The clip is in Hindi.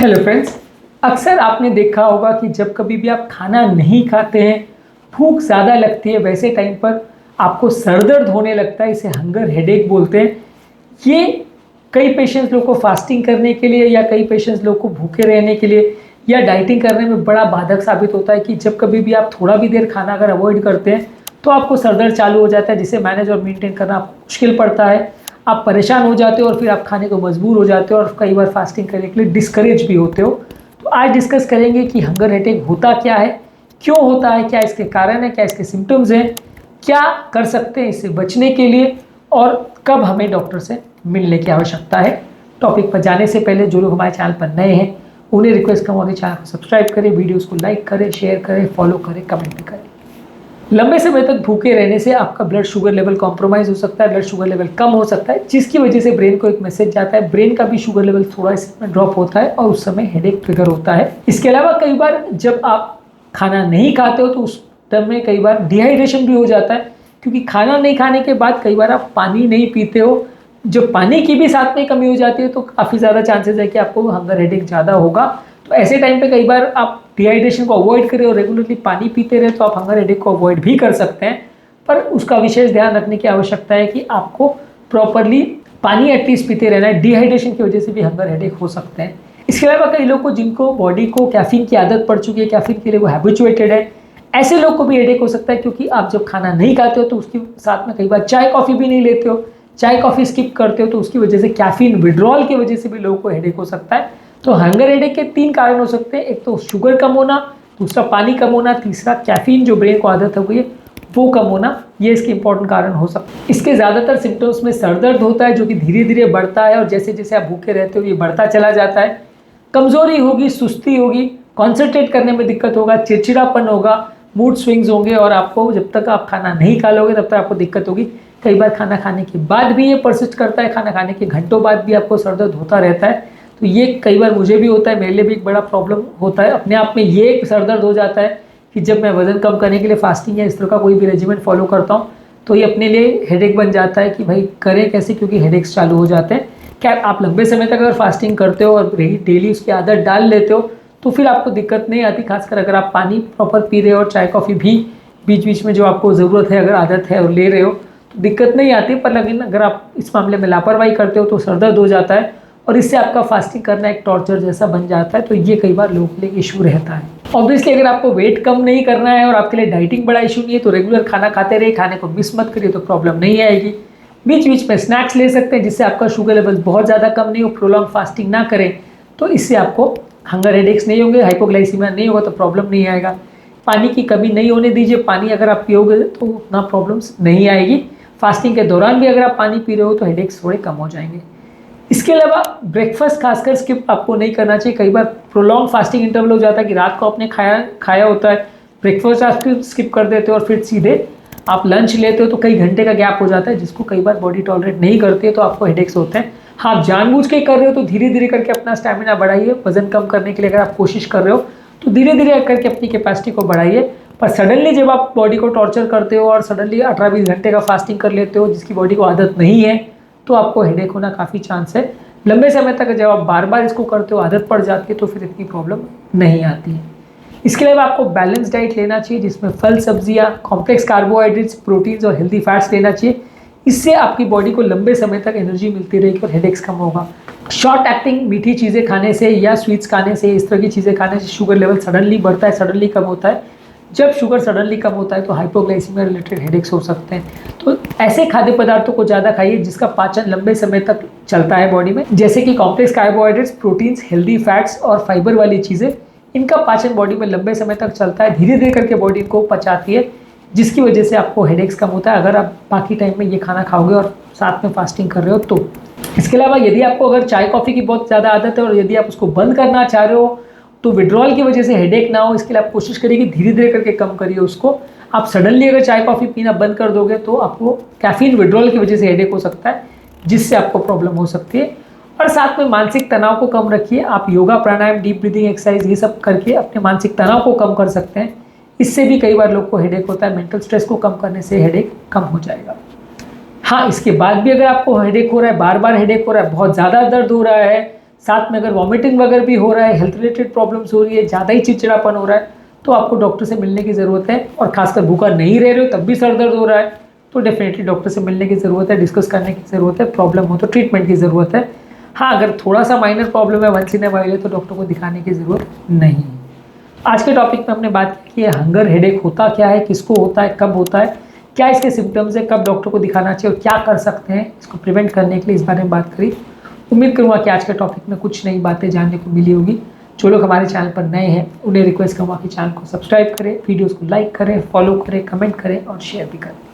हेलो फ्रेंड्स, अक्सर आपने देखा होगा कि जब कभी भी आप खाना नहीं खाते हैं, भूख ज़्यादा लगती है, वैसे टाइम पर आपको सर दर्द होने लगता है। इसे हंगर हेडेक बोलते हैं। ये कई पेशेंट्स लोग को फास्टिंग करने के लिए या कई पेशेंट्स लोग को भूखे रहने के लिए या डाइटिंग करने में बड़ा बाधक साबित होता है कि जब कभी भी आप थोड़ा भी देर खाना अगर अवॉइड करते हैं तो आपको सर दर्द चालू हो जाता है, जिसे मैनेज और मेंटेन करना आपको मुश्किल पड़ता है। आप परेशान हो जाते हो और फिर आप खाने को मजबूर हो जाते हो और कई बार फास्टिंग करने के लिए डिस्करेज भी होते हो। तो आज डिस्कस करेंगे कि हंगर हेडेक होता क्या है, क्यों होता है, क्या इसके कारण है, क्या इसके सिम्टम्स हैं, क्या कर सकते हैं इससे बचने के लिए और कब हमें डॉक्टर से मिलने की आवश्यकता है। टॉपिक पर जाने से पहले जो लोग हमारे चैनल पर नए हैं उन्हें रिक्वेस्ट करूँगा कि चैनल को सब्सक्राइब करें, वीडियोज़ को लाइक करें, शेयर करें, फॉलो करें, कमेंट भी करें। लंबे समय तक भूखे रहने से आपका ब्लड शुगर लेवल कॉम्प्रोमाइज़ हो सकता है, ब्लड शुगर लेवल कम हो सकता है, जिसकी वजह से ब्रेन को एक मैसेज जाता है, ब्रेन का भी शुगर लेवल थोड़ा इसमें ड्रॉप होता है और उस समय हेडेक ट्रिगर होता है। इसके अलावा कई बार जब आप खाना नहीं खाते हो तो उस टाइम में कई बार डिहाइड्रेशन भी हो जाता है, क्योंकि खाना नहीं खाने के बाद कई बार आप पानी नहीं पीते हो। जब पानी की भी साथ में कमी हो जाती है तो काफ़ी ज़्यादा चांसेस है कि आपको हंगर हेडेक ज़्यादा होगा। तो ऐसे टाइम पे कई बार आप डिहाइड्रेशन को अवॉइड करें और रेगुलरली पानी पीते रहे तो आप हंगर हेडेक को अवॉइड भी कर सकते हैं। पर उसका विशेष ध्यान रखने की आवश्यकता है कि आपको प्रॉपरली पानी एटलीस्ट पीते रहना है। डिहाइड्रेशन की वजह से भी हंगर हेडेक हो सकते हैं। इसके अलावा कई लोग को जिनको बॉडी को कैफीन की आदत पड़ चुकी है, कैफीन के लिए वो हैबिचुएटेड है, ऐसे लोग को भी हेडेक हो सकता है, क्योंकि आप जब खाना नहीं खाते हो तो उसके साथ में कई बार चाय कॉफ़ी भी नहीं लेते हो, चाय कॉफ़ी स्किप करते हो, तो उसकी वजह से कैफीन विड्रॉल की वजह से भी लोगों को हेडेक हो सकता है। तो हंगर हेडेक के 3 कारण हो सकते हैं। एक तो शुगर कम होना, दूसरा पानी कम होना, तीसरा कैफीन जो ब्रेन को आदत हो गई है वो कम होना। ये इसके इंपॉर्टेंट कारण हो सकते हैं। इसके ज़्यादातर सिम्टम्स में सर दर्द होता है जो कि धीरे धीरे बढ़ता है और जैसे जैसे आप भूखे रहते हो ये बढ़ता चला जाता है। कमज़ोरी होगी, सुस्ती होगी, कॉन्सेंट्रेट करने में दिक्कत होगा, चिड़चिड़ापन होगा, मूड स्विंग्स होंगे और आपको जब तक आप खाना नहीं खा लोगे तब तक आपको दिक्कत होगी। कई बार खाना खाने के बाद भी ये परसिस्ट करता है, खाना खाने के घंटों बाद भी आपको सर दर्द होता रहता है। तो ये कई बार मुझे भी होता है, मेरे लिए भी एक बड़ा प्रॉब्लम होता है। अपने आप में ये एक सर दर्द हो जाता है कि जब मैं वज़न कम करने के लिए फास्टिंग या इस तरह का कोई भी रेजिमेंट फॉलो करता हूँ तो ये अपने लिए हेडेक बन जाता है कि भाई करें कैसे, क्योंकि हेडेक्स चालू हो जाते हैं। क्या आप लंबे समय तक अगर फास्टिंग करते हो और डेली उसकी आदत डाल लेते हो तो फिर आपको दिक्कत नहीं आती, खासकर अगर आप पानी प्रॉपर पी रहे हो और चाय कॉफ़ी भी बीच बीच में जो आपको ज़रूरत है अगर आदत है और ले रहे हो तो दिक्कत नहीं आती। पर लेकिन अगर आप इस मामले में लापरवाही करते हो तो सर दर्द हो जाता है और इससे आपका फास्टिंग करना एक टॉर्चर जैसा बन जाता है। तो ये कई बार लोगों के लिए इशू रहता है। ऑब्वियसली अगर आपको वेट कम नहीं करना है और आपके लिए डाइटिंग बड़ा इशू नहीं है तो रेगुलर खाना खाते रहे, खाने को मिस मत करिए तो प्रॉब्लम नहीं आएगी। बीच बीच में स्नैक्स ले सकते हैं जिससे आपका शुगर लेवल बहुत ज़्यादा कम नहीं हो। प्रोलॉन्ग फास्टिंग ना करें तो इससे आपको हंगर हेडेक्स नहीं होंगे, हाइपोग्लाइसीमिया नहीं होगा तो प्रॉब्लम नहीं आएगा। पानी की कमी नहीं होने दीजिए, पानी अगर आप पियोगे तो उतना प्रॉब्लम्स नहीं आएगी। फास्टिंग के दौरान भी अगर आप पानी पी रहे हो तो हेडेक्स थोड़े कम हो जाएंगे। इसके अलावा ब्रेकफास्ट खासकर स्किप आपको नहीं करना चाहिए। कई बार प्रोलॉन्ग फास्टिंग इंटरवल हो जाता है कि रात को आपने खाया होता है, ब्रेकफास्ट आप स्किप कर देते हो और फिर सीधे आप लंच लेते हो तो कई घंटे का गैप हो जाता है जिसको कई बार बॉडी टॉलरेट नहीं करती है तो आपको हेडेक्स होते हैं। हाँ, आप जानबूझ के कर रहे हो तो धीरे धीरे करके अपना स्टैमिना बढ़ाइए। वजन कम करने के लिए अगर आप कोशिश कर रहे हो तो धीरे धीरे करके अपनी कैपेसिटी को बढ़ाइए। पर सडनली जब आप बॉडी को टॉर्चर करते हो और सडनली 18-20 घंटे का फास्टिंग कर लेते हो जिसकी बॉडी को आदत नहीं है तो आपको हेडेक होना काफ़ी चांस है। लंबे समय तक जब आप बार बार इसको करते हो आदत पड़ जाती है तो फिर इतनी प्रॉब्लम नहीं आती है। इसके अलावा आपको बैलेंस डाइट लेना चाहिए जिसमें फल, सब्जियां, कॉम्प्लेक्स कार्बोहाइड्रेट्स, प्रोटीन्स और हेल्दी फैट्स लेना चाहिए। इससे आपकी बॉडी को लंबे समय तक एनर्जी मिलती रहेगी और हेडेक्स कम होगा। शॉर्ट एक्टिंग मीठी चीज़ें खाने से या स्वीट्स खाने से, इस तरह की चीज़ें खाने से शुगर लेवल सडनली बढ़ता है, सडनली कम होता है। जब शुगर सडनली कम होता है तो हाइपोग्लाइसीमिया रिलेटेड हेडेक्स हो सकते हैं। तो ऐसे खाद्य पदार्थों को ज़्यादा खाइए जिसका पाचन लंबे समय तक चलता है बॉडी में, जैसे कि complex carbohydrates, proteins, healthy fats और फाइबर वाली चीज़ें। इनका पाचन बॉडी में लंबे समय तक चलता है, धीरे धीरे करके बॉडी को पचाती है, जिसकी वजह से आपको हेडेक्स कम होता है अगर आप बाकी टाइम में ये खाना खाओगे और साथ में फास्टिंग कर रहे हो तो। इसके अलावा यदि आपको अगर चाय कॉफ़ी की बहुत ज़्यादा आदत है और यदि आप उसको बंद करना चाह रहे हो तो विड्रॉल की वजह से हेडेक ना हो, इसके लिए आप कोशिश करिए कि धीरे धीरे करके कम करिए उसको। आप सडनली अगर चाय कॉफ़ी पीना बंद कर दोगे तो आपको कैफीन विड्रॉल की वजह से हेडेक हो सकता है, जिससे आपको प्रॉब्लम हो सकती है। और साथ में मानसिक तनाव को कम रखिए। आप योगा, प्राणायाम, डीप ब्रीदिंग एक्सरसाइज ये सब करके अपने मानसिक तनाव को कम कर सकते हैं। इससे भी कई बार लोग को हेडेक होता है। मेंटल स्ट्रेस को कम करने से हेडेक कम हो जाएगा। हाँ, इसके बाद भी अगर आपको हेडेक हो रहा है, बार बार हेडेक हो रहा है, बहुत ज़्यादा दर्द हो रहा है, साथ में अगर वॉमिटिंग वगैरह भी हो रहा है, हेल्थ रिलेटेड प्रॉब्लम्स हो रही है, ज़्यादा ही चिड़चिड़ापन हो रहा है, तो आपको डॉक्टर से मिलने की ज़रूरत है। और खासकर भूखा नहीं रह रहे हो तब भी सर दर्द हो रहा है तो डेफिनेटली डॉक्टर से मिलने की ज़रूरत है, डिस्कस करने की ज़रूरत है, प्रॉब्लम हो तो ट्रीटमेंट की ज़रूरत है। हाँ, अगर थोड़ा सा माइनर प्रॉब्लम है, वंस इन अ वाइल है, तो डॉक्टर को दिखाने की ज़रूरत नहीं है। आज के टॉपिक में हमने बात की कि हंगर हेडेक होता क्या है, किसको होता है, कब होता है, क्या इसके सिम्टम्स है, कब डॉक्टर को दिखाना चाहिए और क्या कर सकते हैं इसको प्रिवेंट करने के लिए, इस बारे में बात करी। उम्मीद करूँगा कि आज के टॉपिक में कुछ नई बातें जानने को मिली होगी। जो लोग हमारे चैनल पर नए हैं उन्हें रिक्वेस्ट करूँगा कि चैनल को सब्सक्राइब करें, वीडियोज़ को लाइक करें, फॉलो करें, कमेंट करें और शेयर भी करें।